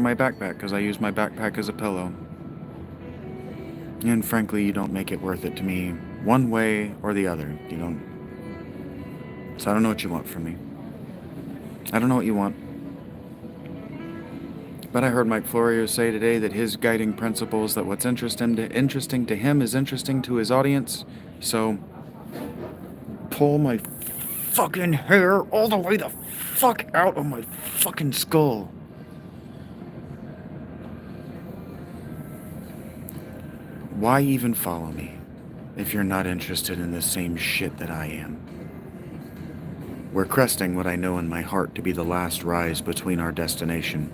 my backpack because I use my backpack as a pillow. And frankly, you don't make it worth it to me one way or the other. You don't. So I don't know what you want from me. I don't know what you want. But I heard Mike Florio say today that his guiding principle is that what's interesting to him is interesting to his audience. So pull my fucking hair all the way the fuck out of my fucking skull. Why even follow me if you're not interested in the same shit that I am? We're cresting what I know in my heart to be the last rise between our destination.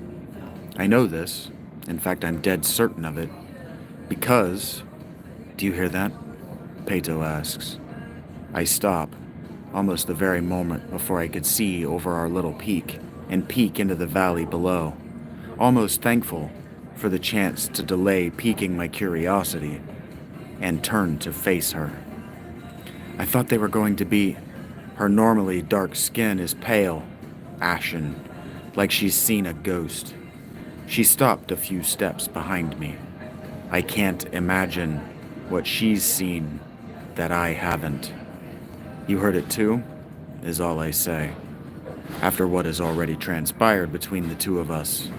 I know this. In fact, I'm dead certain of it. Because... Do you hear that? Peto asks. I stop, almost the very moment before I could see over our little peak and peek into the valley below, almost thankful for the chance to delay piquing my curiosity, and turn to face her. I thought they were going to be... Her normally dark skin is pale, ashen, like she's seen a ghost. She stopped a few steps behind me. I can't imagine what she's seen that I haven't. You heard it too, is all I say. After what has already transpired between the two of us,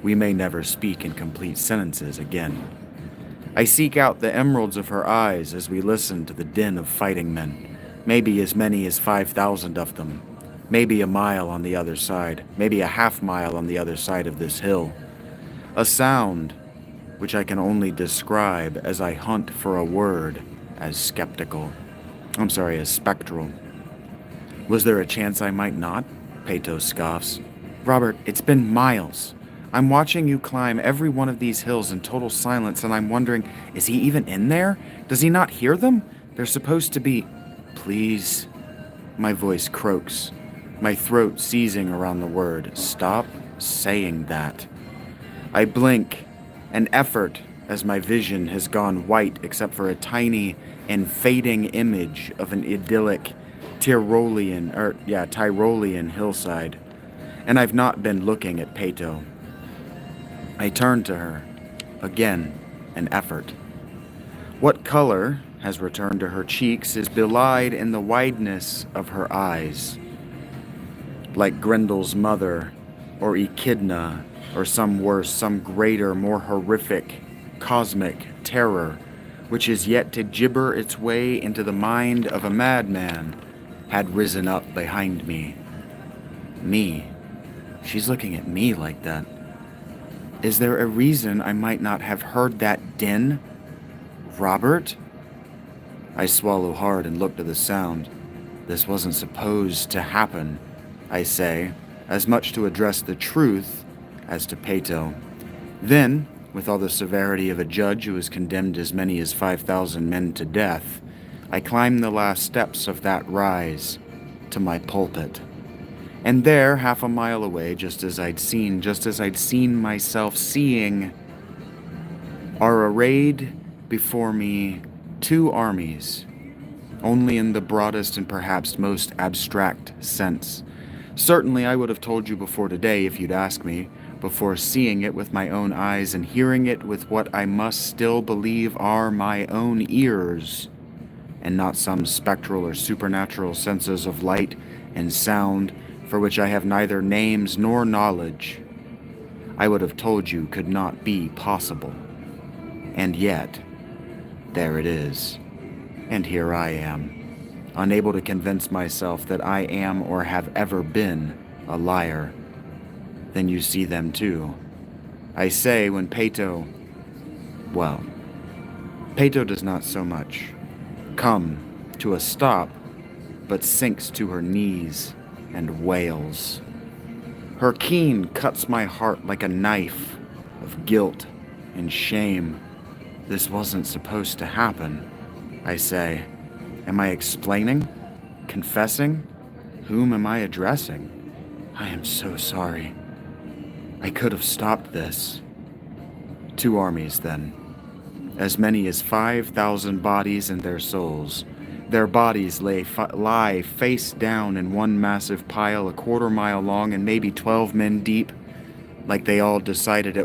we may never speak in complete sentences again. I seek out the emeralds of her eyes as we listen to the din of fighting men. Maybe as many as 5,000 of them. Maybe a mile on the other side. Maybe a half mile on the other side of this hill. A sound which I can only describe as I hunt for a word as skeptical. As spectral. Was there a chance I might not? Peto scoffs. Robert, it's been miles. I'm watching you climb every one of these hills in total silence, and I'm wondering, is he even in there? Does he not hear them? They're supposed to be... Please. My voice croaks, my throat seizing around the word. Stop saying that. I blink, an effort as my vision has gone white except for a tiny and fading image of an idyllic Tyrolean hillside. And I've not been looking at Peto. I turn to her. Again, an effort. What color has returned to her cheeks is belied in the wideness of her eyes. Like Grendel's mother, or Echidna, or some worse, some greater, more horrific, cosmic terror, which is yet to gibber its way into the mind of a madman, had risen up behind me. Me. She's looking at me like that. Is there a reason I might not have heard that din? Robert? I swallow hard and look to the sound. This wasn't supposed to happen, I say, as much to address the truth as to Peto. Then, with all the severity of a judge who has condemned as many as 5,000 men to death, I climb the last steps of that rise to my pulpit. And there, half a mile away, just as I'd seen myself seeing, are arrayed before me two armies, only in the broadest and perhaps most abstract sense. Certainly I would have told you before today if you'd asked me, before seeing it with my own eyes and hearing it with what I must still believe are my own ears, and not some spectral or supernatural senses of light and sound for which I have neither names nor knowledge. I would have told you could not be possible. And yet, there it is. And here I am, unable to convince myself that I am or have ever been a liar. Then you see them too. I say when Peto does not so much come to a stop, but sinks to her knees and wails. Her keen cuts my heart like a knife of guilt and shame. This wasn't supposed to happen, I say. Am I explaining? Confessing? Whom am I addressing? I am so sorry. I could have stopped this. Two armies, then. As many as 5,000 bodies and their souls. Their bodies lie face down in one massive pile a quarter mile long and maybe 12 men deep. like they all decided it